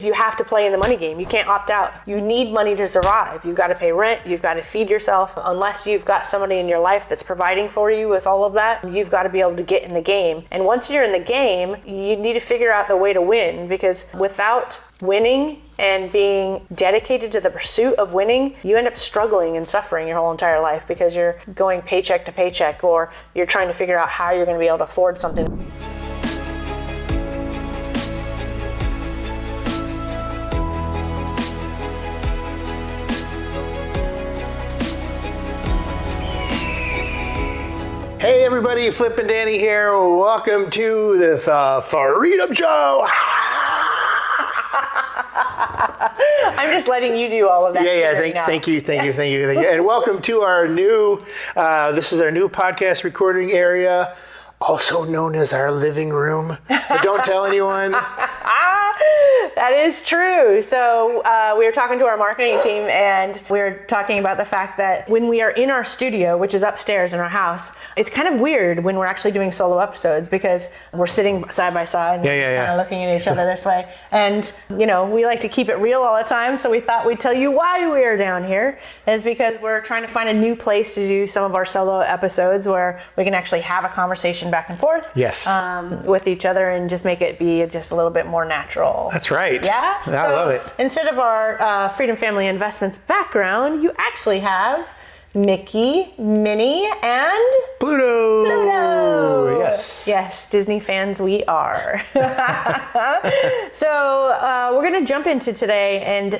You have to play in the money game. You can't opt out. You need money to survive. You've got to pay rent. You've got to feed yourself. Unless you've got somebody in your life that's providing for you with all of that, you've got to be able to get in the game. And once you're in the game, you need to figure out the way to win, because without winning and being dedicated to the pursuit of winning, you end up struggling and suffering your whole entire life because you're going paycheck to paycheck, or you're trying to figure out how you're going to be able to afford something. Hey everybody, Flip and Dani here. Welcome to the Freedom Show. I'm just letting you do all of that. Thank you. And welcome to our new, this is our new podcast recording area, also known as our living room. But don't tell anyone. That is true. So we were talking to our marketing team, and we were talking about the fact that when we are in our studio, which is upstairs in our house, it's kind of weird when we're actually doing solo episodes because we're sitting side by side and kind of looking at each other this way. And, you know, we like to keep it real all the time. So we thought we'd tell you why we are down here is because we're trying to find a new place to do some of our solo episodes where we can actually have a conversation back and forth with each other and just make it be just a little bit more natural. That's right. Yeah? I love it. Instead of our Freedom Family Investments background, you actually have Mickey, Minnie, and Pluto. Yes, Disney fans we are. So we're going to jump into today, and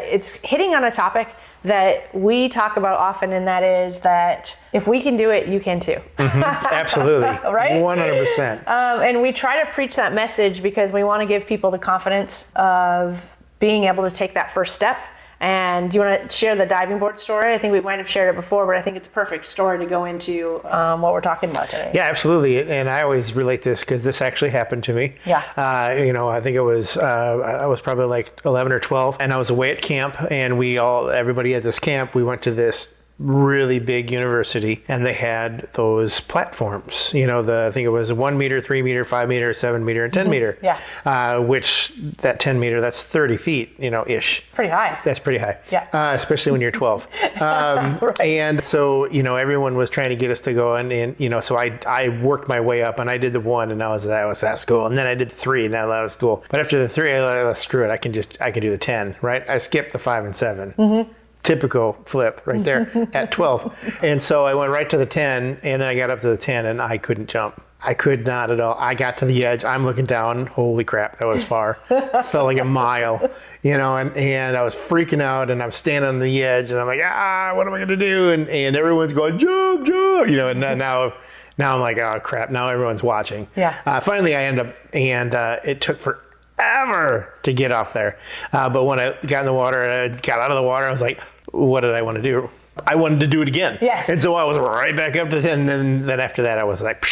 it's hitting on a topic that we talk about often, and that is that if we can do it, you can too. Absolutely. Right? 100%. And we try to preach that message because we want to give people the confidence of being able to take that first step. And do you want to share the diving board story? I think we might have shared it before, but I think it's a perfect story to go into what we're talking about today. Yeah, absolutely. And I always relate this because this actually happened to me. Yeah. I think it was, I was probably like 11 or 12, and I was away at camp, and everybody at this camp, we went to this really big university, and they had those platforms, I think it was 1 meter, 3 meter, 5 meter, 7 meter, and 10 meter. Yeah. Which that 10 meter, that's 30 feet, ish. Pretty high. That's pretty high. Yeah. Especially when you're 12. Right. And so, everyone was trying to get us to go, and so I worked my way up, and I did the 1, and that's cool. And then I did the 3, and that was cool. But after the 3, I thought, screw it, I can do the 10, right? I skipped the 5 and 7. Mm-hmm. Typical Flip right there at 12. And so I went right to the 10, and I got up to the 10, and I couldn't jump. I could not at all. I got to the edge. I'm looking down. Holy crap, that was far. Felt like a mile, and I was freaking out, and I'm standing on the edge, and I'm like, what am I going to do? And everyone's going, jump, and now I'm like, oh crap, now everyone's watching. Yeah. Finally I end up, and it took forever to get off there. But when I got in the water, and I got out of the water, I was like, what did I want to do? I wanted to do it again. Yes. And so I was right back up to the 10, and then after that I was like,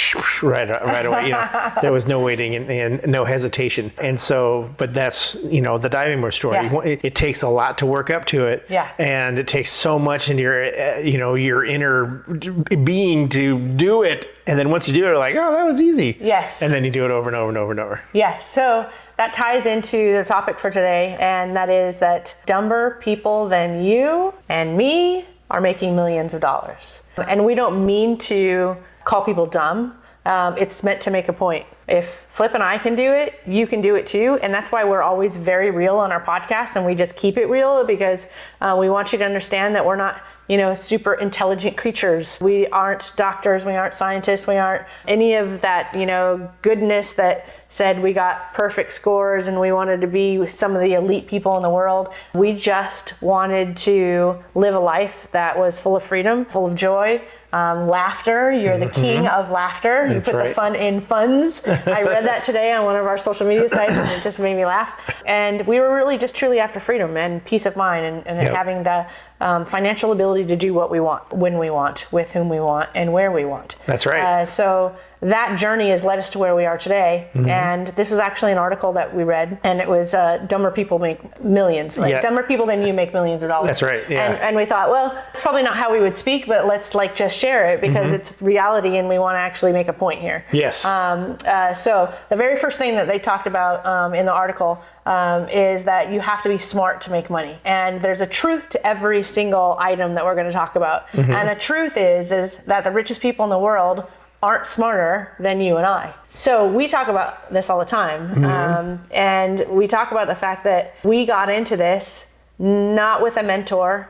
right away. There was no waiting and no hesitation. And so, but that's, the diving board story. Yeah. It takes a lot to work up to it. Yeah. And it takes so much in your inner being to do it. And then once you do it, you're like, oh, that was easy. Yes. And then you do it over and over and over and over. Yeah. So that ties into the topic for today, and that is that dumber people than you and me are making millions of dollars. And we don't mean to call people dumb. It's meant to make a point. If Flip and I can do it, you can do it too. And that's why we're always very real on our podcast, and we just keep it real because we want you to understand that we're not super intelligent creatures. We aren't doctors, we aren't scientists, we aren't any of that, goodness that said we got perfect scores and we wanted to be some of the elite people in the world. We just wanted to live a life that was full of freedom, full of joy, laughter. You're the king of laughter. That's you put right. the fun in funds. I read that today on one of our social media sites, and it just made me laugh. And we were really just truly after freedom and peace of mind and having the financial ability to do what we want, when we want, with whom we want, and where we want. That's right. So that journey has led us to where we are today. And this was actually an article that we read, and it was dumber people make millions. Like dumber people than you make millions of dollars. That's right. Yeah. And we thought, well, it's probably not how we would speak, but let's like just share it because it's reality and we want to actually make a point here. Yes. So the very first thing that they talked about in the article is that you have to be smart to make money. And there's a truth to every single item that we're going to talk about. And the truth is that the richest people in the world aren't smarter than you and I. So we talk about this all the time. And we talk about the fact that we got into this not with a mentor.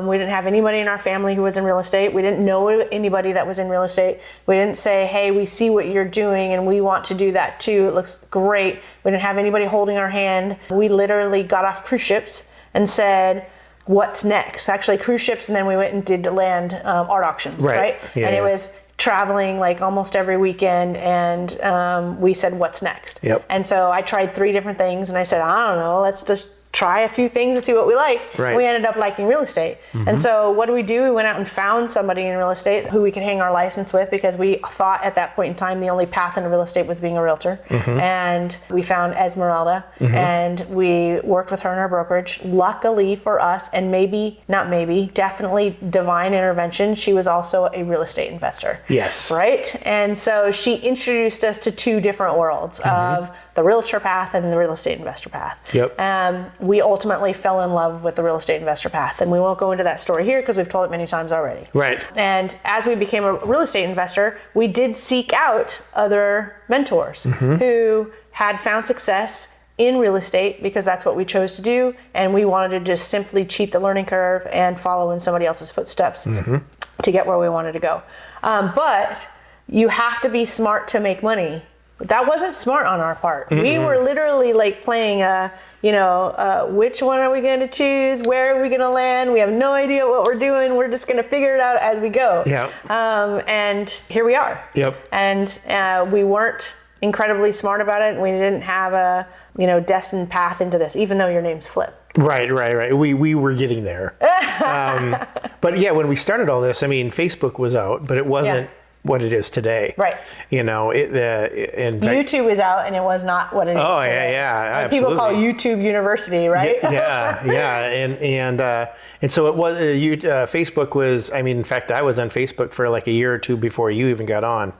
We didn't have anybody in our family who was in real estate. We didn't know anybody that was in real estate. We didn't say, hey, we see what you're doing and we want to do that too. It looks great. We didn't have anybody holding our hand. We literally got off cruise ships and said, what's next? Actually, cruise ships, and then we went and did land art auctions, right? Yeah, and it was traveling like almost every weekend, and we said, what's next? And so I tried 3 different things, and I said, I don't know, let's just try a few things and see what we like. And we ended up liking real estate. And so what do? We went out and found somebody in real estate who we could hang our license with, because we thought at that point in time the only path into real estate was being a realtor. And we found Esmeralda, and we worked with her in our brokerage. Luckily for us, and definitely divine intervention, she was also a real estate investor. Yes. Right? And so she introduced us to 2 different worlds of the realtor path and the real estate investor path. We ultimately fell in love with the real estate investor path, and we won't go into that story here because we've told it many times already. And as we became a real estate investor, we did seek out other mentors who had found success in real estate, because that's what we chose to do, and we wanted to just simply cheat the learning curve and follow in somebody else's footsteps to get where we wanted to go. But you have to be smart to make money. That wasn't smart on our part. We were literally like playing which one are we going to choose? Where are we going to land? We have no idea what we're doing. We're just going to figure it out as we go. And here we are. And we weren't incredibly smart about it. We didn't have a destined path into this, even though your name's Flip. Right. We were getting there. But yeah, when we started all this, I mean, Facebook was out, but it wasn't what it is today. YouTube is out, and it was not what it is today. Absolutely. People call YouTube University, right? And so it was. Facebook was. I mean, in fact, I was on Facebook for like a year or 2 before you even got on.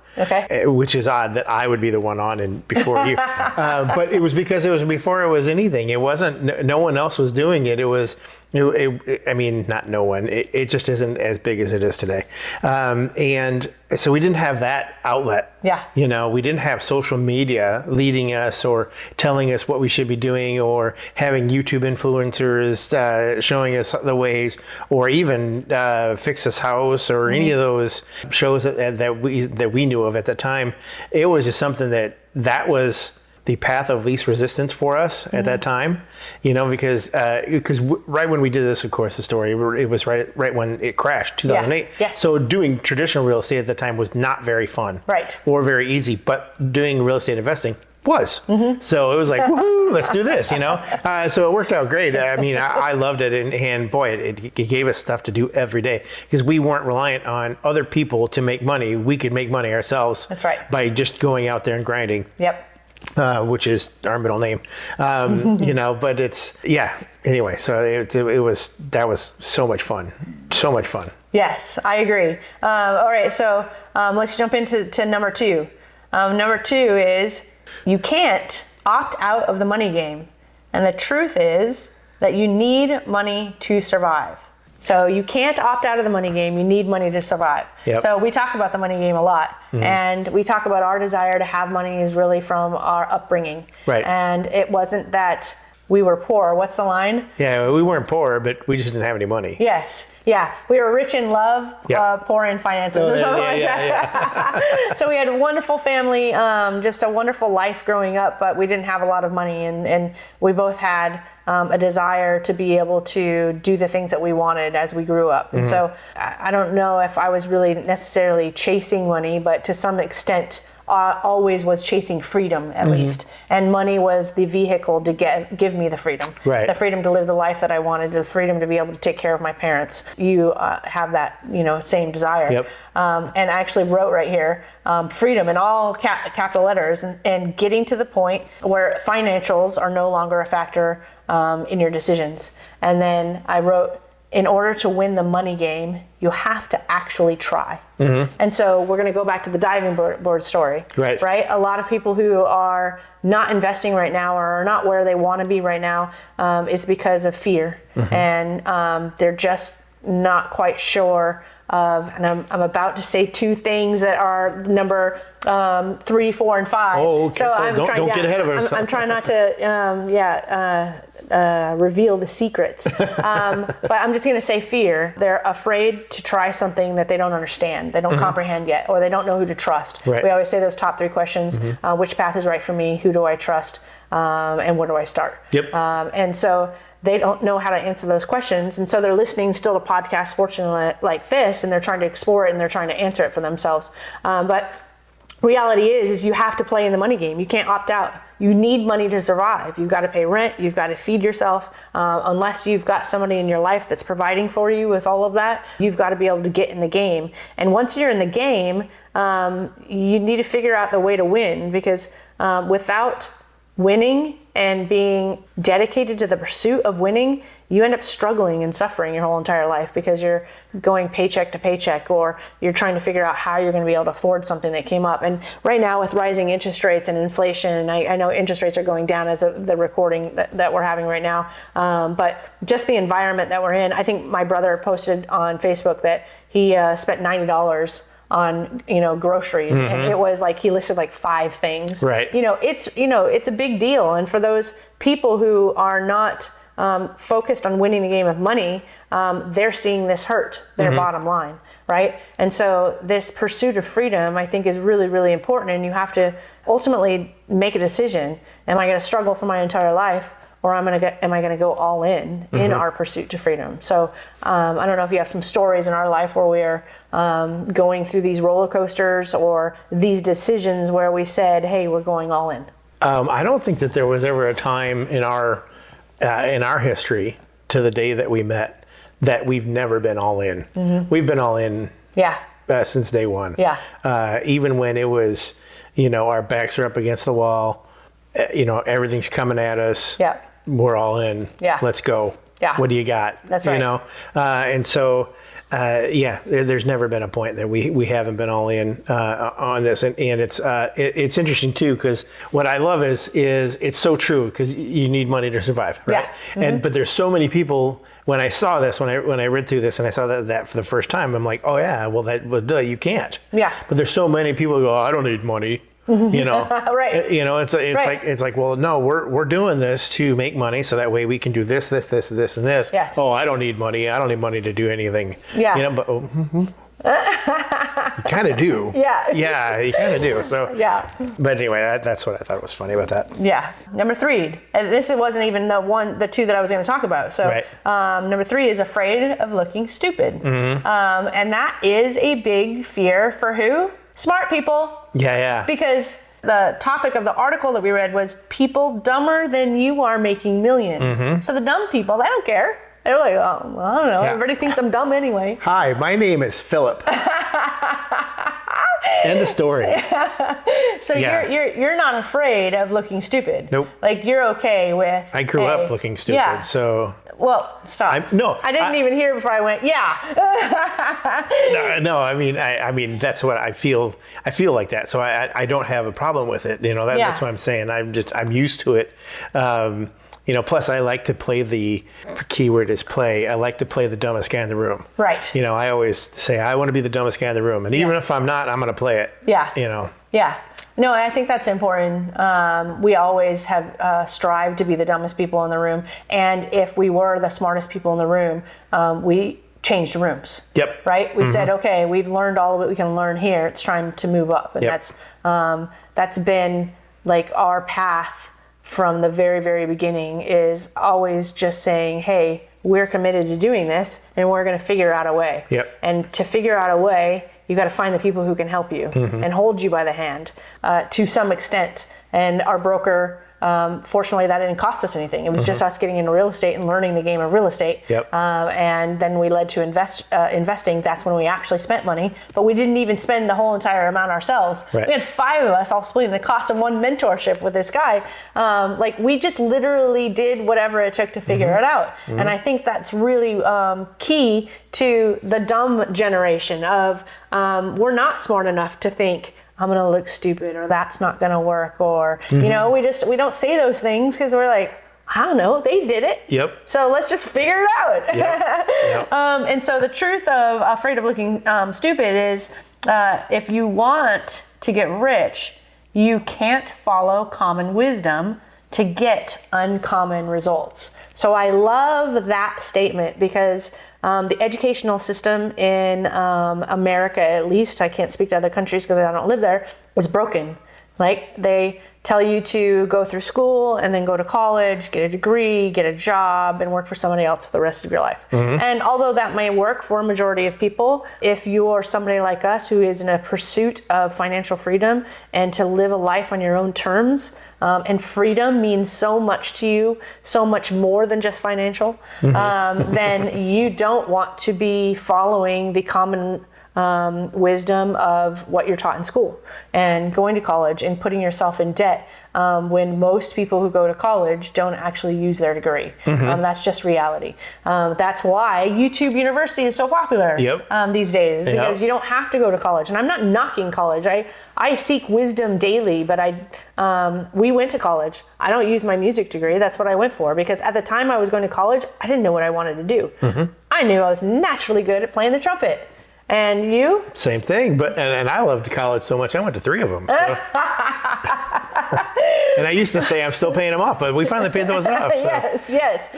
Which is odd that I would be the one on and before you. But it was because it was before it was anything. It wasn't. No one else was doing it. It was. I mean, not no one. It just isn't as big as it is today. And so we didn't have that outlet. We didn't have social media leading us or telling us what we should be doing, or having YouTube influencers showing us the ways, or even Fix This House, or any of those shows that we knew of at the time. It was just something that was the path of least resistance for us at that time, because right when we did this, of course, the story, it was right when it crashed, 2008. So doing traditional real estate at the time was not very fun, or very easy, but doing real estate investing was. So it was like, woohoo, let's do this, So it worked out great. I mean, I loved it, and boy, it gave us stuff to do every day, because we weren't reliant on other people to make money. We could make money ourselves. By just going out there and grinding. Which is our middle name, but it's, anyway, so that was so much fun. Yes, I agree. All right, so let's jump into number 2. Number 2 is you can't opt out of the money game. And the truth is that you need money to survive. So you can't opt out of the money game. You need money to survive. So we talk about the money game a lot. And we talk about our desire to have money is really from our upbringing. And it wasn't that we were poor. What's the line? We weren't poor, but we just didn't have any money. We were rich in love, poor in finances, or something like that. So we had a wonderful family, just a wonderful life growing up, but we didn't have a lot of money, and we both had a desire to be able to do the things that we wanted as we grew up. And so I don't know if I was really necessarily chasing money, but to some extent always was chasing freedom, at least. And money was the vehicle to give me the freedom. Right. The freedom to live the life that I wanted, the freedom to be able to take care of my parents. You have that, same desire. Yep. And I actually wrote right here, freedom in all capital letters, and getting to the point where financials are no longer a factor in your decisions. And then I wrote, in order to win the money game, you have to actually try. And so we're going to go back to the diving board story. Right? A lot of people who are not investing right now or are not where they want to be right now is because of fear. And they're just not quite sure of, and I'm about to say two things that are number 3, 4, and 5. Oh, so don't get ahead of ourselves. I'm trying not to, reveal the secrets. But I'm just going to say fear. They're afraid to try something that they don't understand, they don't comprehend yet, or they don't know who to trust. Right. We always say those top 3 questions: which path is right for me? Who do I trust? And where do I start? Yep. And so they don't know how to answer those questions. And so they're listening still to podcasts, fortunately, like this, and they're trying to explore it and they're trying to answer it for themselves. But reality is you have to play in the money game. You can't opt out. You need money to survive. You've got to pay rent. You've got to feed yourself. Unless you've got somebody in your life that's providing for you with all of that, you've got to be able to get in the game. And once you're in the game, you need to figure out the way to win, because without winning and being dedicated to the pursuit of winning, you end up struggling and suffering your whole entire life, because you're going paycheck to paycheck, or you're trying to figure out how you're going to be able to afford something that came up. And right now with rising interest rates and inflation, I know interest rates are going down as of the recording that we're having right now. But just the environment that we're in, I think my brother posted on Facebook that he spent $90 on groceries, and it was like he listed like 5 things. Right. It's a big deal. And for those people who are not focused on winning the game of money, they're seeing this hurt their bottom line, right? And so this pursuit of freedom, I think, is really, really important. And you have to ultimately make a decision: am I going to struggle for my entire life, or am I going to go all in our pursuit to freedom? So I don't know if you have some stories in our life where we are going through these roller coasters or these decisions where we said, hey, we're going all in. I don't think that there was ever a time in our history to the day that we met that we've never been all in. We've been all in since day one. Even when it was, our backs are up against the wall, everything's coming at us. We're all in. Let's go. What do you got? That's right. And so, there's never been a point that we haven't been all in on this, and it's interesting too, because what I love is it's so true, because you need money to survive, right? But there's so many people. When I saw this, when I read through this and I saw that for the first time, I'm like, oh yeah, well you can't. But there's so many people who go, oh, I don't need money. Right. It's like, well, no, we're doing this to make money, so that way we can do this, and this. Yes. Oh, I don't need money. I don't need money to do anything. But you kind of do. Yeah, you kind of do. So But anyway, that's what I thought was funny about that. Number 3, and this wasn't even the 2 that I was going to talk about. So number 3 is afraid of looking stupid, and that is a big fear for who? Smart people. Because the topic of the article that we read was people dumber than you are making millions. So the dumb people, they don't care. They're like, oh, well, I don't know. Everybody thinks I'm dumb anyway. Hi, my name is Philip. End of story. So you're not afraid of looking stupid. Nope. Like, you're okay with. I grew up looking stupid, so. Well, stop. I didn't even hear before I went, No, I mean, that's what I feel. I feel like that, so I don't have a problem with it. That's what I'm saying. I'm used to it. Plus I like to play, the keyword is play. I like to play the dumbest guy in the room. Right. I always say I want to be the dumbest guy in the room, and even if I'm not, I'm going to play it. Yeah. No, I think that's important. We always have strived to be the dumbest people in the room. And if we were the smartest people in the room, we changed rooms. Right? We said, okay, we've learned all of it we can learn here. It's time to move up. And that's been like our path from the very, very beginning, is always just saying, hey, we're committed to doing this, and we're going to figure out a way. And to figure out a way, you got to find the people who can help you and hold you by the hand to some extent. And our broker, fortunately, that didn't cost us anything. It was just us getting into real estate and learning the game of real estate. Yep. And then we led to investing. That's when we actually spent money, but we didn't even spend the whole entire amount ourselves. Right. We had 5 of us all splitting the cost of one mentorship with this guy. Like we just literally did whatever it took to figure it out. And I think that's really key to the dumb generation of we're not smart enough to think, I'm going to look stupid, or that's not going to work, or, you know, we don't say those things because we're like, I don't know, they did it. Yep. So let's just figure it out. Yep. And so the truth of afraid of looking stupid is if you want to get rich, you can't follow common wisdom to get uncommon results. So I love that statement because the educational system in America, at least, I can't speak to other countries because I don't live there, is broken. Like they tell you to go through school and then go to college, get a degree, get a job, and work for somebody else for the rest of your life. And although that may work for a majority of people, if you're somebody like us who is in a pursuit of financial freedom and to live a life on your own terms, and freedom means so much to you, so much more than just financial, then you don't want to be following the common wisdom of what you're taught in school and going to college and putting yourself in debt when most people who go to college don't actually use their degree. That's just reality. That's why YouTube University is so popular these days, because you don't have to go to college. And I'm not knocking college. I seek wisdom daily, but we went to college. I don't use my music degree. That's what I went for, because at the time I was going to college, I didn't know what I wanted to do. I knew I was naturally good at playing the trumpet. And you? Same thing, but and I loved college so much, I went to 3 of them. So. And I used to say I'm still paying them off, but we finally paid those off. So. Yes.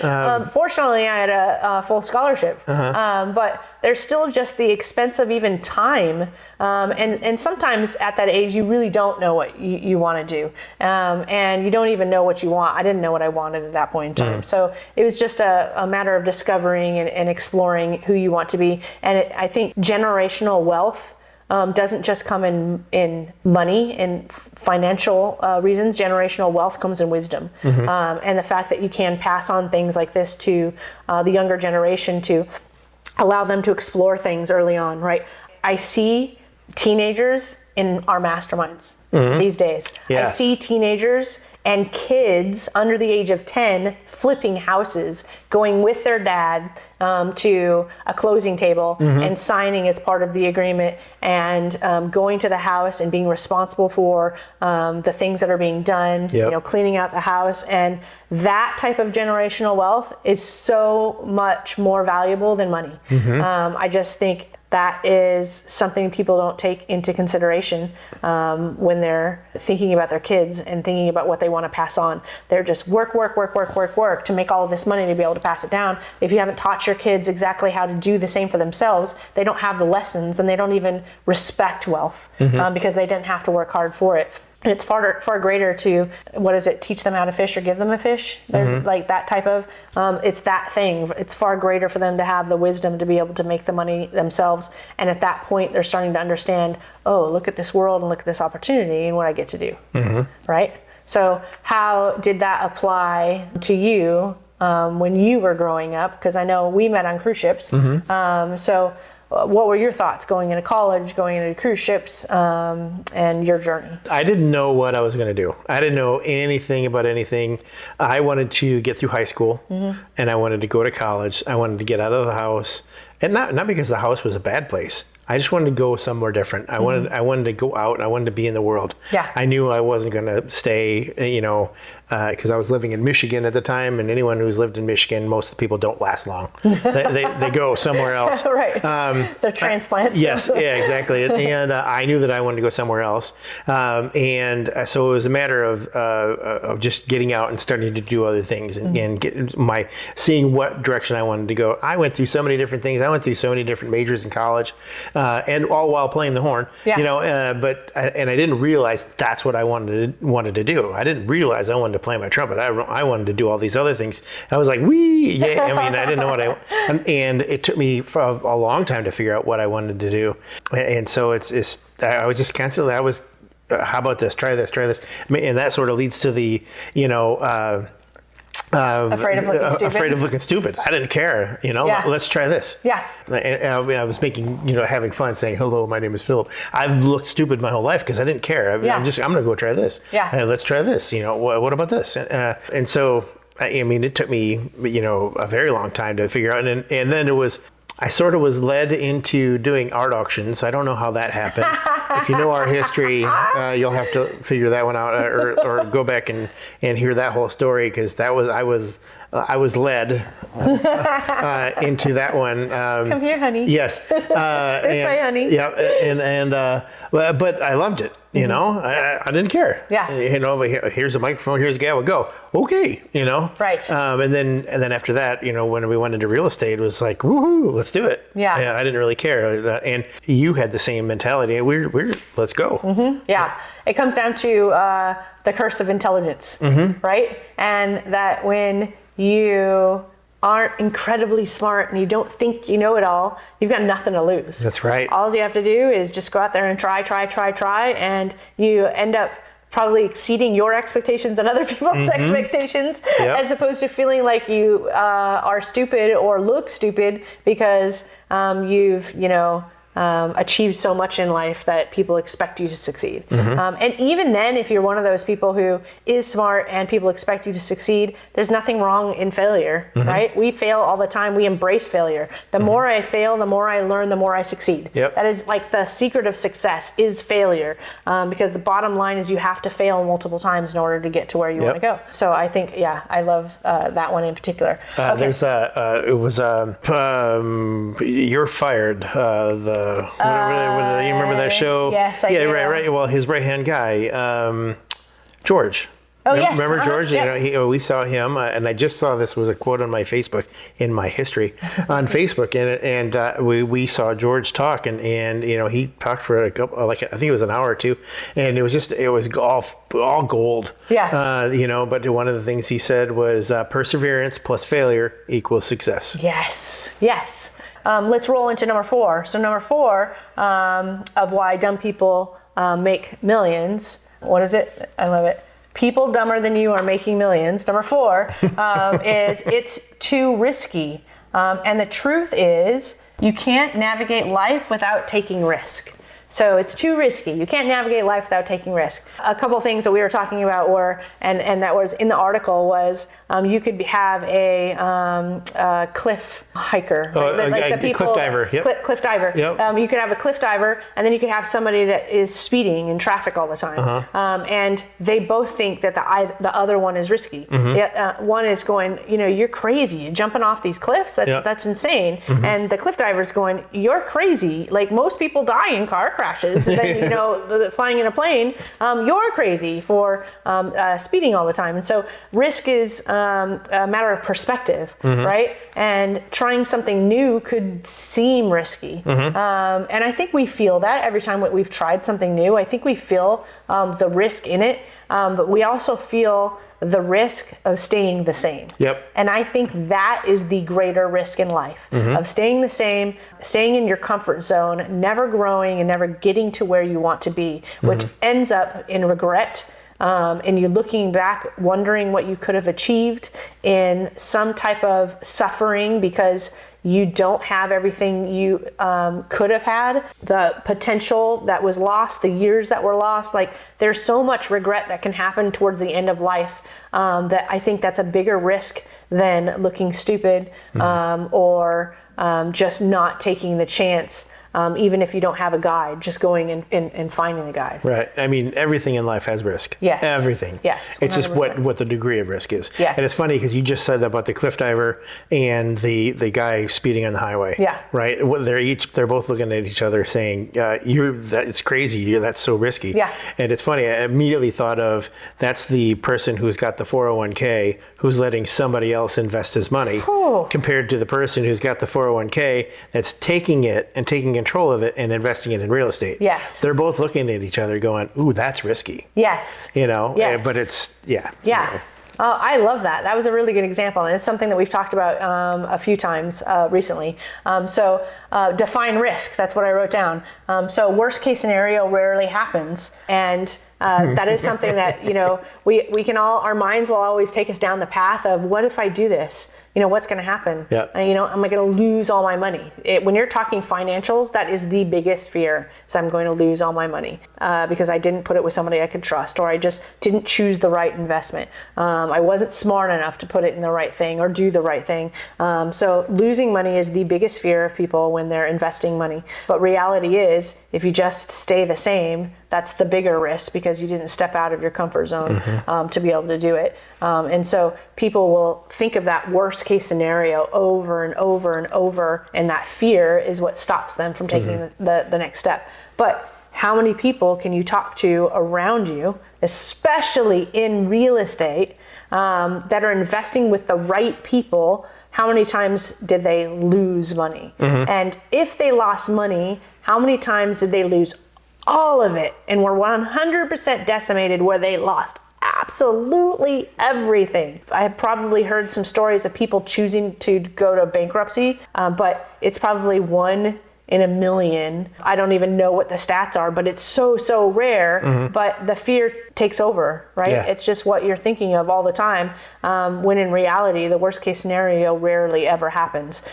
Fortunately, I had a full scholarship, but there's still just the expense of even time. And sometimes at that age, you really don't know what you want to do. And you don't even know what you want. I didn't know what I wanted at that point in time. So it was just a matter of discovering and exploring who you want to be. And I think generational wealth doesn't just come in money and financial reasons. Generational wealth comes in wisdom. And the fact that you can pass on things like this to the younger generation to allow them to explore things early on, right? I see teenagers in our masterminds these days. I see teenagers and kids under the age of 10 flipping houses, going with their dad to a closing table and signing as part of the agreement, and going to the house and being responsible for the things that are being done, you know, cleaning out the house. And that type of generational wealth is so much more valuable than money. I just think that is something people don't take into consideration when they're thinking about their kids and thinking about what they want to pass on. They're just work to make all of this money to be able to pass it down. If you haven't taught your kids exactly how to do the same for themselves, they don't have the lessons, and they don't even respect wealth because they didn't have to work hard for it. And it's far greater to, teach them how to fish or give them a fish? There's like that type of, it's that thing. It's far greater for them to have the wisdom to be able to make the money themselves. And at that point, they're starting to understand, oh, look at this world and look at this opportunity and what I get to do, right? So how did that apply to you when you were growing up? Because I know we met on cruise ships. So what were your thoughts going into college, going into cruise ships, and your journey? I didn't know what I was going to do. I didn't know anything about anything. I wanted to get through high school, and I wanted to go to college. I wanted to get out of the house, and not because the house was a bad place. I just wanted to go somewhere different. I wanted to go out, and I wanted to be in the world. I knew I wasn't going to stay, because I was living in Michigan at the time, and anyone who's lived in Michigan, most of the people don't last long. they go somewhere else. Right. They're transplants. Yes, yeah, exactly. And I knew that I wanted to go somewhere else. And so it was a matter of just getting out and starting to do other things and seeing what direction I wanted to go. I went through so many different things. I went through so many different majors in college, and all while playing the horn. Yeah. And I didn't realize that's what I wanted to do. I didn't realize I wanted to play my trumpet. I wanted to do all these other things. I was like, wee, yeah. I mean, I didn't know what and it took me for a long time to figure out what I wanted to do. And so I was just constantly, how about this? Try this, try this. And that sort of leads to the, afraid of looking stupid. I didn't care, Yeah. Let's try this. Yeah. And I was making, having fun saying, hello, my name is Philip. I've looked stupid my whole life because I didn't care. I'm going to go try this. Yeah. Let's try this. What about this? And so, it took me, a very long time to figure out. And then I sort of was led into doing art auctions. I don't know how that happened. If you know our history, you'll have to figure that one out, or go back and hear that whole story, because I was led into that one. Come here, honey. Yes. This way, honey. Yeah, but I loved it. I didn't care. Yeah. Here's a microphone. Here's a gavel. Go. Okay. Right. And then after that, when we went into real estate, it was like, woohoo, let's do it. Yeah. I didn't really care. And you had the same mentality. Let's go. Mm-hmm. Yeah. It comes down to the curse of intelligence, right? And that when you aren't incredibly smart and you don't think you know it all, you've got nothing to lose. That's right. All you have to do is just go out there and try, and you end up probably exceeding your expectations and other people's expectations, as opposed to feeling like you are stupid or look stupid because you've, achieved so much in life that people expect you to succeed. And even then, if you're one of those people who is smart and people expect you to succeed, there's nothing wrong in failure, right? We fail all the time. We embrace failure. The more I fail, the more I learn, the more I succeed. Yep. That is like the secret of success is failure, because the bottom line is you have to fail multiple times in order to get to where you want to go. So I think, I love that one in particular. Okay. There's You're Fired, you remember that show? Yes, I do. Right. Well, his right-hand guy, George. Oh, yes. Remember George? Yep. We saw him, and I just saw this was a quote on my Facebook, in my history on Facebook, and we saw George talk, and he talked for a couple, I think it was an hour or two, and it was all gold. Yeah. But one of the things he said was perseverance plus failure equals success. Yes. Let's roll into number 4. So number 4 of why dumb people make millions. What is it? I love it. People dumber than you are making millions. Number 4 is it's too risky. And the truth is you can't navigate life without taking risk. So it's too risky. You can't navigate life without taking risk. A couple of things that we were talking about were, and that was in the article, was you could have a cliff hiker. Cliff diver. Yep. Cliff diver. Yep. You could have a cliff diver, and then you could have somebody that is speeding in traffic all the time. And they both think that the other one is risky. One is going, you're crazy. You're jumping off these cliffs. That's insane. And the cliff diver is going, you're crazy. Like most people die in car crashes, and then flying in a plane, you're crazy for speeding all the time. And so risk is a matter of perspective, right? And trying something new could seem risky. And I think we feel that every time we've tried something new. I think we feel the risk in it, but we also feel the risk of staying the same. Yep. And I think that is the greater risk in life, of staying the same, staying in your comfort zone, never growing and never getting to where you want to be, which ends up in regret. And you looking back, wondering what you could have achieved, in some type of suffering because you don't have everything you could have had, the potential that was lost, the years that were lost. Like there's so much regret that can happen towards the end of life that I think that's a bigger risk than looking stupid or just not taking the chance. Even if you don't have a guide, just going and finding a guide. Right. I mean, everything in life has risk. Yes. Everything. Yes. 100%. It's just what the degree of risk is. Yeah. And it's funny because you just said about the cliff diver and the guy speeding on the highway. Yeah. Right. Well, they're both looking at each other saying, it's crazy. That's so risky. Yeah. And it's funny. I immediately thought of that's the person who's got the 401k who's letting somebody else invest his money compared to the person who's got the 401k that's taking it and taking control of it and investing it in real estate. Yes. They're both looking at each other going, ooh, that's risky. Yes. Yes. But it's, Yeah. Oh, I love that. That was a really good example. And it's something that we've talked about a few times recently. So define risk. That's what I wrote down. So worst case scenario rarely happens. And that is something that, we can our minds will always take us down the path of what if I do this? What's going to happen? Yeah. Am I going to lose all my money? When you're talking financials, that is the biggest fear, is I'm going to lose all my money because I didn't put it with somebody I could trust, or I just didn't choose the right investment. I wasn't smart enough to put it in the right thing or do the right thing. So losing money is the biggest fear of people when they're investing money. But reality is, if you just stay the same, that's the bigger risk because you didn't step out of your comfort zone to be able to do it. And so people will think of that worst case scenario over and over and over, and that fear is what stops them from taking the next step. But how many people can you talk to around you, especially in real estate, that are investing with the right people? How many times did they lose money? And if they lost money, how many times did they lose all of it and were 100% decimated where they lost absolutely everything? I have probably heard some stories of people choosing to go to bankruptcy, but it's probably 1 in a million. I don't even know what the stats are, but it's so rare. But the fear takes over, right? Yeah. It's just what you're thinking of all the time, when in reality, the worst case scenario rarely ever happens.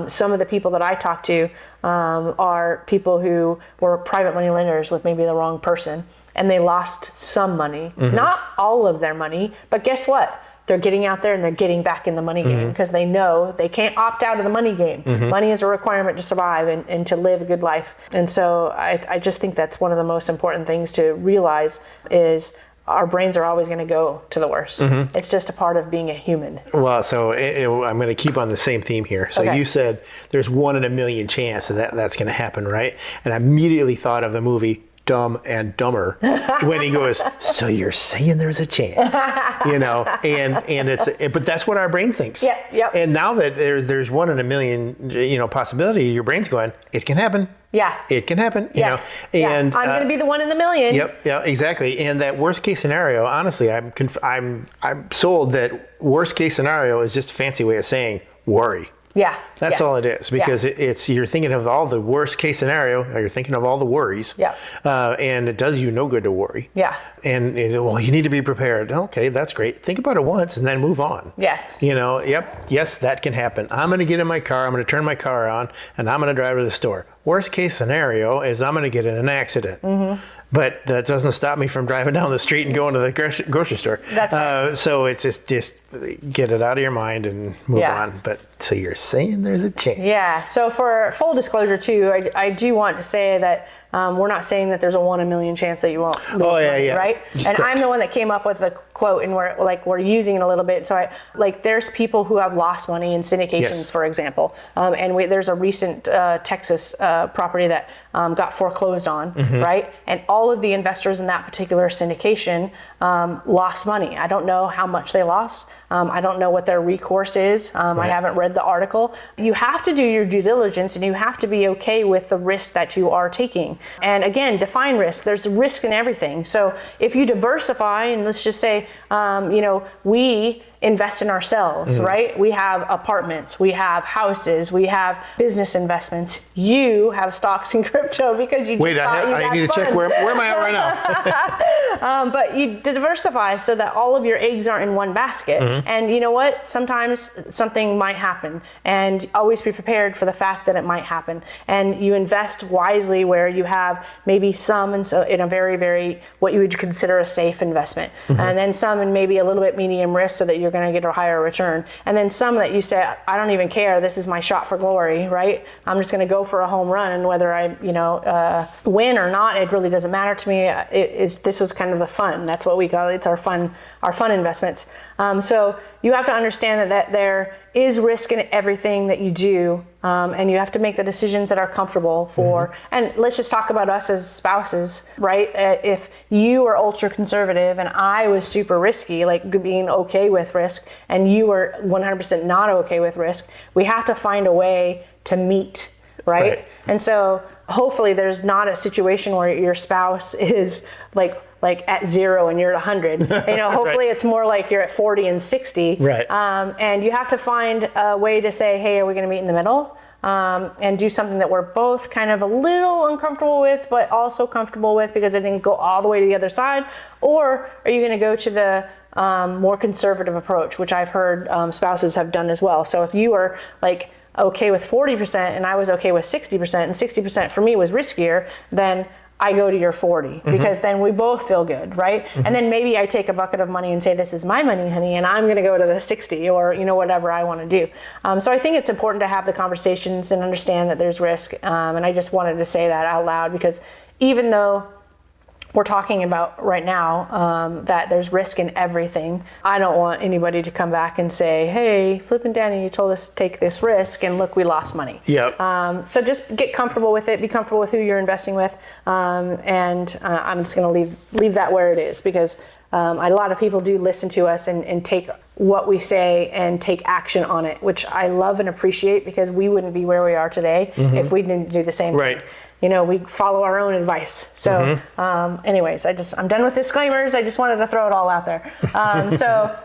Some of the people that I talk to are people who were private money lenders with maybe the wrong person, and they lost some money, not all of their money, but guess what? They're getting out there and they're getting back in the money game because they know they can't opt out of the money game. Money is a requirement to survive and to live a good life. And so I just think that's one of the most important things to realize is our brains are always going to go to the worst. It's just a part of being a human. Well, so I'm going to keep on the same theme here. So you said there's 1 in a million chance that's going to happen, right? And I immediately thought of the movie Dumb and Dumber when he goes, so you're saying there's a chance, but that's what our brain thinks. Yep. And now that there's 1 in a million, possibility, your brain's going, it can happen. Yeah. It can happen. Yes. And I'm going to be the 1 in the million. Yep. Yeah, exactly. And that worst case scenario, honestly, I'm sold that worst case scenario is just a fancy way of saying worry. Yeah. That's all it is, because it's you're thinking of all the worst case scenario, or you're thinking of all the worries. Yeah. And it does you no good to worry. Yeah. And you need to be prepared. Okay, that's great. Think about it once and then move on. Yes. Yes, that can happen. I'm going to get in my car, I'm going to turn my car on, and I'm going to drive to the store. Worst case scenario is I'm going to get in an accident. But that doesn't stop me from driving down the street and going to the grocery store. That's right. So it's just get it out of your mind and move on. But so you're saying there's a chance. Yeah. So for full disclosure too, I do want to say that we're not saying that there's a 1 in a million chance that you won't lose money, right? And Correct. I'm the one that came up with the quote, and we're using it a little bit. So there's people who have lost money in syndications, for example. And there's a recent Texas property that got foreclosed on, right? And all of the investors in that particular syndication lost money. I don't know how much they lost. I don't know what their recourse is. I haven't read the article. You have to do your due diligence, and you have to be okay with the risk that you are taking. And again, define risk. There's risk in everything. So if you diversify, and let's just say, we invest in ourselves, right? We have apartments, we have houses, we have business investments. You have stocks and crypto because you Wait, I need to check where am I at right now? But you diversify so that all of your eggs aren't in one basket. And you know what? Sometimes something might happen, and always be prepared for the fact that it might happen. And you invest wisely where you have maybe some in a very, very, what you would consider a safe investment. And then some in maybe a little bit medium risk so that you're going to get a higher return. And then some that you say, I don't even care, this is my shot for glory, right? I'm just going to go for a home run, and whether I win or not, it really doesn't matter to me. This was kind of the fun. That's what we call it. It's our fun investments. So you have to understand that there is risk in everything that you do, and you have to make the decisions that are comfortable for, and let's just talk about us as spouses, right? If you are ultra conservative and I was super risky, like being okay with risk, and you were 100% not okay with risk, we have to find a way to meet, right? And so hopefully there's not a situation where your spouse is like at 0 and you're at 100. Hopefully it's more like you're at 40 and 60. Right. And you have to find a way to say, hey, are we going to meet in the middle? And do something that we're both kind of a little uncomfortable with, but also comfortable with because it didn't go all the way to the other side. Or are you going to go to the more conservative approach, which I've heard spouses have done as well. So if you were like okay with 40% and I was okay with 60%, and 60% for me was riskier, then I go to your 40 because then we both feel good, right? And then maybe I take a bucket of money and say, this is my money, honey, and I'm going to go to the 60 or, whatever I want to do. So I think it's important to have the conversations and understand that there's risk. And I just wanted to say that out loud because even though we're talking about right now that there's risk in everything, I don't want anybody to come back and say, hey, Flip and Dani, you told us to take this risk and look, we lost money. Yep. So just get comfortable with it, be comfortable with who you're investing with. And I'm just going to leave that where it is because a lot of people do listen to us and take what we say and take action on it, which I love and appreciate because we wouldn't be where we are today if we didn't do the same thing. We follow our own advice. So anyways, I'm done with disclaimers. I just wanted to throw it all out there. So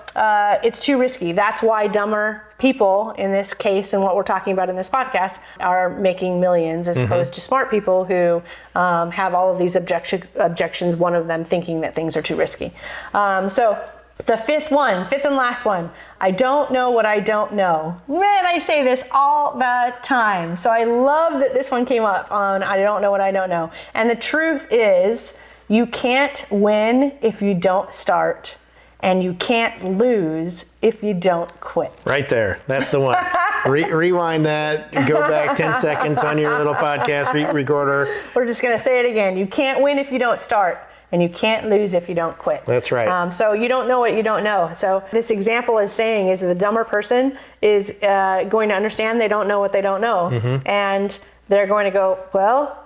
it's too risky. That's why dumber people in this case and what we're talking about in this podcast are making millions as opposed to smart people who have all of these objections, one of them thinking that things are too risky. So the fifth and last one, I don't know what I don't know. Man, I say this all the time. So I love that this one came up on I don't know what I don't know. And the truth is, you can't win if you don't start, and you can't lose if you don't quit. Right there. That's the one. Rewind that. Go back 10 seconds on your little podcast recorder. We're just going to say it again. You can't win if you don't start, and you can't lose if you don't quit. That's right. So you don't know what you don't know. So this example is saying is the dumber person is going to understand they don't know what they don't know. And they're going to go, well,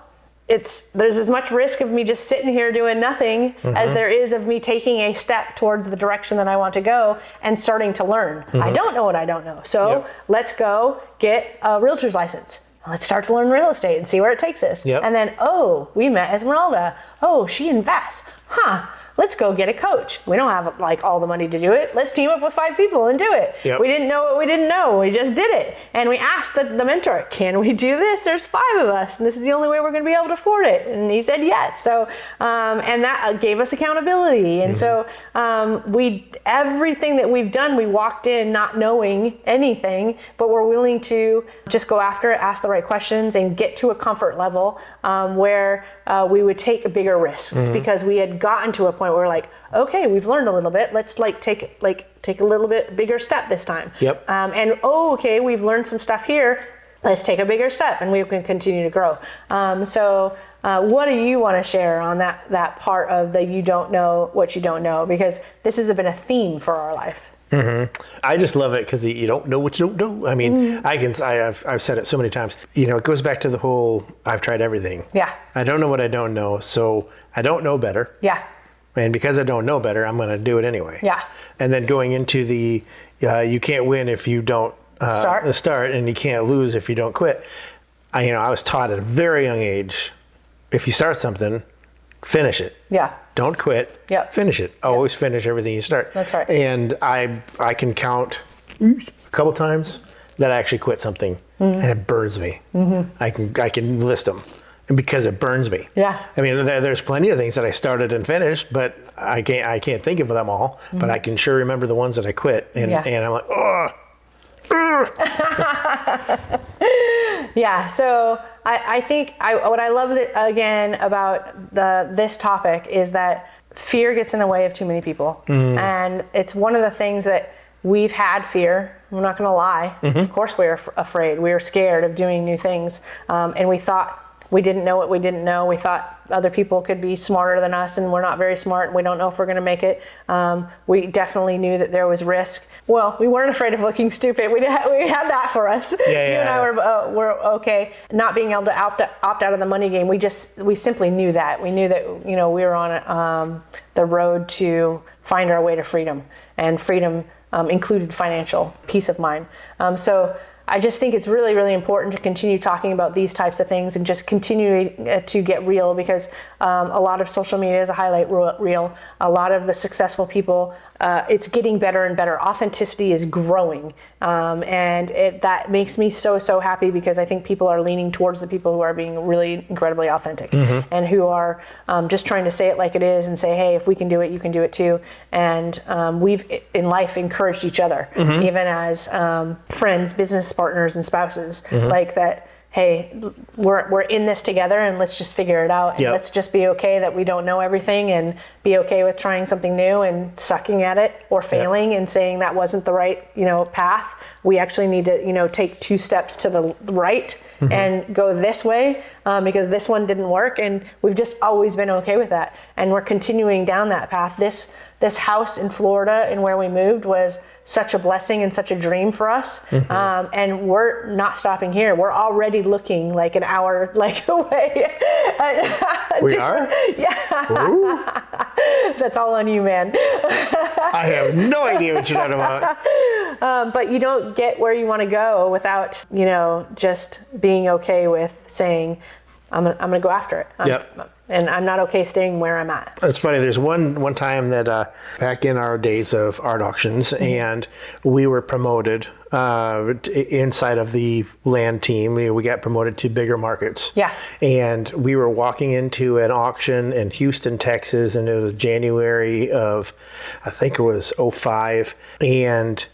there's as much risk of me just sitting here doing nothing as there is of me taking a step towards the direction that I want to go and starting to learn. I don't know what I don't know. So let's go get a realtor's license. Let's start to learn real estate and see where it takes us. And then, we met Esmeralda. She invests. Let's go get a coach. We don't have like all the money to do it. Let's team up with 5 people and do it. We didn't know what we didn't know. We just did it. And we asked the mentor, can we do this? There's 5 of us and this is the only way we're going to be able to afford it. And he said yes. So, and that gave us accountability. And so everything that we've done, we walked in not knowing anything, but we're willing to just go after it, ask the right questions and get to a comfort level where we would take bigger risks because we had gotten to a point where we're like, okay, we've learned a little bit. Let's take a little bit bigger step this time. Okay, we've learned some stuff here. Let's take a bigger step and we can continue to grow. So what do you want to share on that part of the you don't know what you don't know? Because this has been a theme for our life. I just love it because you don't know what you don't know. I mean, I've said it so many times. It goes back to the whole I've tried everything. I don't know what I don't know, so I don't know better. And because I don't know better, I'm going to do it anyway. And then going into the you can't win if you don't start, and you can't lose if you don't quit. I was taught at a very young age, if you start something, finish it. Don't quit. Finish it. Always finish everything you start. That's right. And I can count a couple times that I actually quit something and it burns me. I can list them. And because it burns me. I mean, there's plenty of things that I started and finished, but I can't think of them all. But I can sure remember the ones that I quit, and I'm like, oh. So I think what I love again about this topic is that fear gets in the way of too many people, and it's one of the things that we've had fear. I'm not going to lie. Of course, we were afraid. We were scared of doing new things, and we thought. We didn't know what we didn't know. We thought other people could be smarter than us and we're not very smart and we don't know if we're going to make it. We definitely knew that there was risk. Well, we weren't afraid of looking stupid. We had that for us. You and I were okay. Not being able to opt out of the money game. We simply knew that. We knew that, we were on the road to find our way to freedom, and freedom included financial peace of mind. So I just think it's really, really important to continue talking about these types of things and just continue to get real, because a lot of social media is a highlight reel. A lot of the successful people, it's getting better and better. Authenticity is growing. And that makes me so, so happy, because I think people are leaning towards the people who are being really incredibly authentic and who are just trying to say it like it is and say, hey, if we can do it, you can do it too. And we've in life encouraged each other, even as friends, business partners, and spouses, like that. Hey, we're in this together, and let's just figure it out. And let's just be okay that we don't know everything, and be okay with trying something new and sucking at it or failing and saying that wasn't the right, path. We actually need to, take 2 steps to the right and go this way because this one didn't work. And we've just always been okay with that. And we're continuing down that path. This house in Florida and where we moved was such a blessing and such a dream for us. And we're not stopping here. We're already looking like an hour away. We are? Yeah. That's all on you, man. I have no idea what you're talking about. But you don't get where you want to go without, just being okay with saying, I'm gonna go after it. And I'm not okay staying where I'm at. It's funny. There's one time that back in our days of art auctions, and we were promoted inside of the land team. We got promoted to bigger markets. Yeah. And we were walking into an auction in Houston, Texas, and it was January of, I think it was 2005, and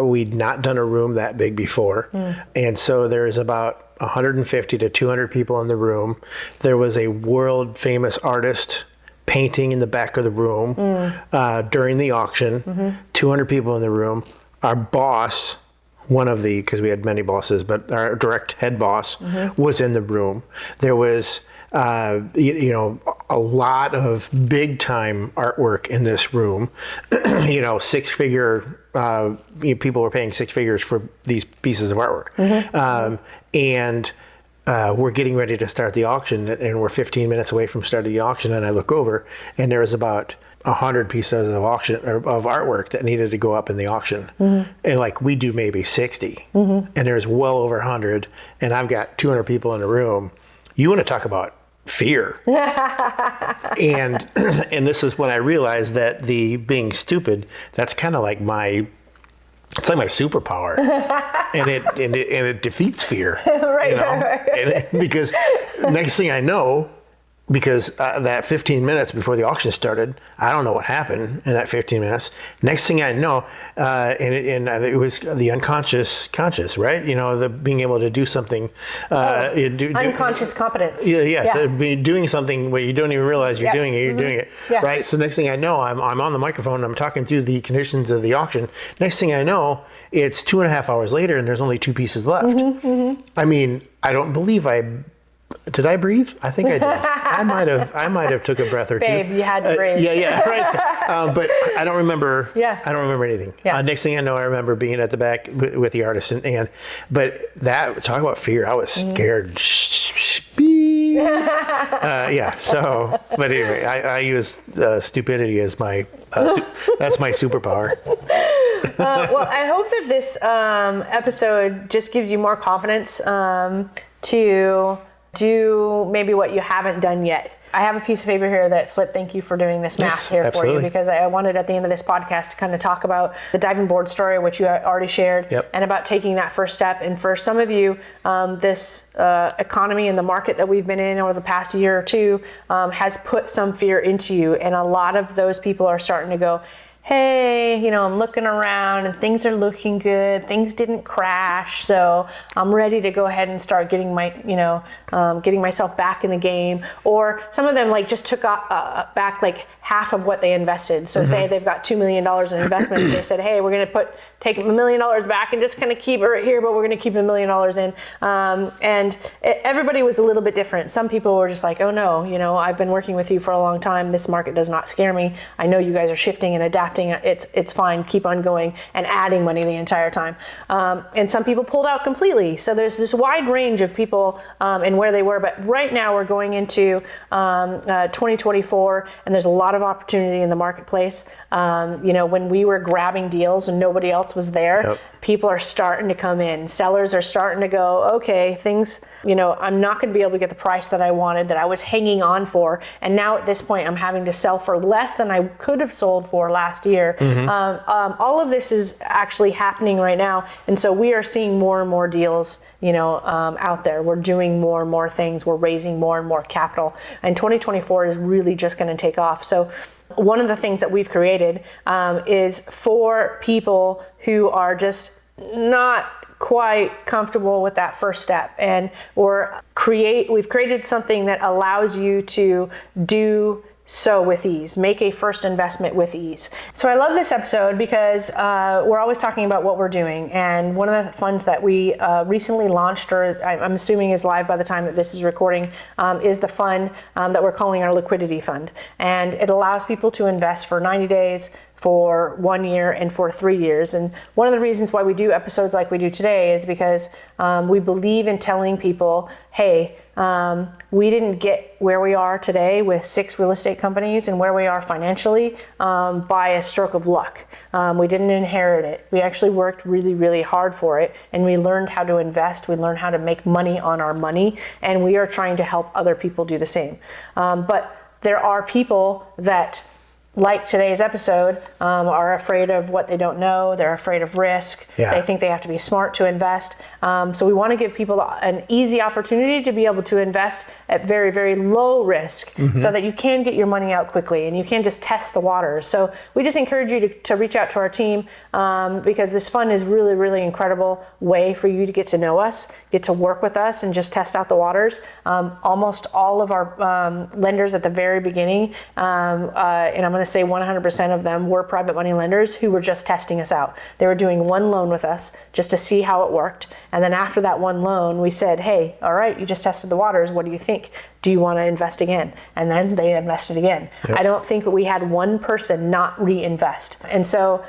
we'd not done a room that big before. And so there's about 150 to 200 people in the room. There was a world famous artist painting in the back of the room during the auction. 200 people in the room. Our boss, because we had many bosses, but our direct head boss was in the room. There was a lot of big time artwork in this room. 6-figure people were paying 6 figures for these pieces of artwork. And we're getting ready to start the auction, and we're 15 minutes away from starting the auction, and I look over, and there was about 100 pieces of artwork that needed to go up in the auction. And we do maybe 60, and there's well over 100, and I've got 200 people in the room. You want to talk about fear. and this is when I realized that the being stupid, that's kind of like it's like my superpower, and it defeats fear. Right. Because next thing I know, because that 15 minutes before the auction started, I don't know what happened in that 15 minutes. Next thing I know, and it was the conscious, right? The being able to do something. Unconscious competence. Yeah. So doing something where you don't even realize you're doing it, you're doing it, right? So next thing I know, I'm on the microphone, I'm talking through the conditions of the auction. Next thing I know, it's 2.5 hours later, and there's only 2 pieces left. I mean, I don't believe did I breathe? I think I did. I might have took a breath or two. Babe, you had to breathe. Right. But I don't remember. I don't remember anything. Next thing I know, I remember being at the back with the artist, but that, talk about fear. I was scared. So, but anyway, I use stupidity as that's my superpower. Well, I hope that this episode just gives you more confidence to do maybe what you haven't done yet. I have a piece of paper here that, Flip, thank you for doing this math here for you, because I wanted at the end of this podcast to kind of talk about the diving board story, which you already shared, and about taking that first step. And for some of you, this economy and the market that we've been in over the past year or two has put some fear into you. And a lot of those people are starting to go, hey, I'm looking around and things are looking good. Things didn't crash, so I'm ready to go ahead and start getting getting myself back in the game. Or some of them just took back half of what they invested. So say they've got $2 million in investments. They said, hey, we're going to take $1 million back and just kind of keep it right here, but we're going to keep $1 million in. Everybody was a little bit different. Some people were just like, oh no, I've been working with you for a long time. This market does not scare me. I know you guys are shifting and adapting. It's fine. Keep on going and adding money the entire time. And some people pulled out completely. So there's this wide range of people and where they were. But right now we're going into 2024, and there's a lot of opportunity in the marketplace. When we were grabbing deals and nobody else was there, people are starting to come in. Sellers are starting to go, okay, things, I'm not going to be able to get the price that I wanted, that I was hanging on for. And now at this point, I'm having to sell for less than I could have sold for last year. All of this is actually happening right now. And so we are seeing more and more deals, out there. We're doing more and more things. We're raising more and more capital. And 2024 is really just going to take off. So one of the things that we've created is for people who are just not quite comfortable with that first step, and we've created something that allows you to do so with ease, make a first investment with ease. So I love this episode because we're always talking about what we're doing. And one of the funds that we recently launched, or I'm assuming is live by the time that this is recording, is the fund that we're calling our liquidity fund. And it allows people to invest for 90 days, for 1 year, and for 3 years. And one of the reasons why we do episodes like we do today is because we believe in telling people, hey, we didn't get where we are today with 6 real estate companies and where we are financially by a stroke of luck. We didn't inherit it. We actually worked really, really hard for it, and we learned how to invest. We learned how to make money on our money, and we are trying to help other people do the same. But there are people that, like today's episode, are afraid of what they don't know. They're afraid of risk. They think they have to be smart to invest. So we want to give people an easy opportunity to be able to invest at very, very low risk so that you can get your money out quickly and you can just test the waters. So we just encourage you to reach out to our team because this fund is really, really incredible way for you to get to know us, get to work with us, and just test out the waters. Almost all of our lenders at the very beginning, and I'm going to say 100% of them, were private money lenders who were just testing us out. They were doing one loan with us just to see how it worked. And then after that one loan, we said, hey, all right, you just tested the waters. What do you think? Do you want to invest again? And then they invested again. I don't think that we had one person not reinvest. And so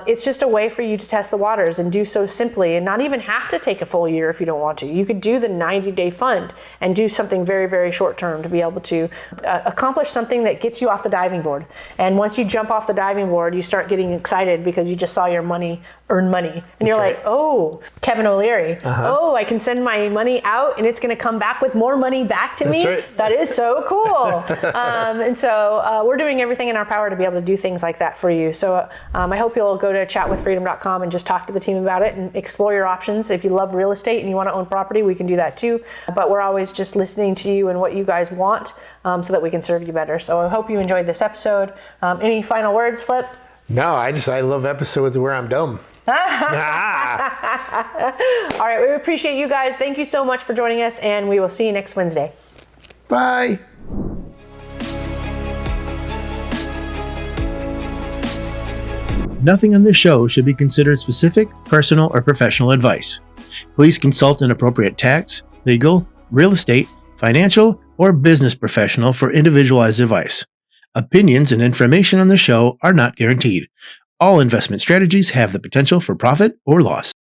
it's just a way for you to test the waters and do so simply and not even have to take a full year if you don't want to. You could do the 90-day fund and do something very, very short term to be able to accomplish something that gets you off the diving board. And once you jump off the diving board, you start getting excited because you just saw your money earn money. And you're like, oh, Kevin O'Leary, oh, I can send my money out and it's going to come back with more money back to me. Right. That is so cool. And so we're doing everything in our power to be able to do things like that for you. So I hope you'll go to chatwithfreedom.com and just talk to the team about it and explore your options. If you love real estate and you want to own property, we can do that too. But we're always just listening to you and what you guys want so that we can serve you better. So I hope you enjoyed this episode. Any final words, Flip? No, I love episodes where I'm dumb. All right, we appreciate you guys. Thank you so much for joining us, and we will see you next Wednesday. Bye. Nothing on this show should be considered specific, personal, or professional advice. Please consult an appropriate tax, legal, real estate, financial, or business professional for individualized advice. Opinions and information on the show are not guaranteed. All investment strategies have the potential for profit or loss.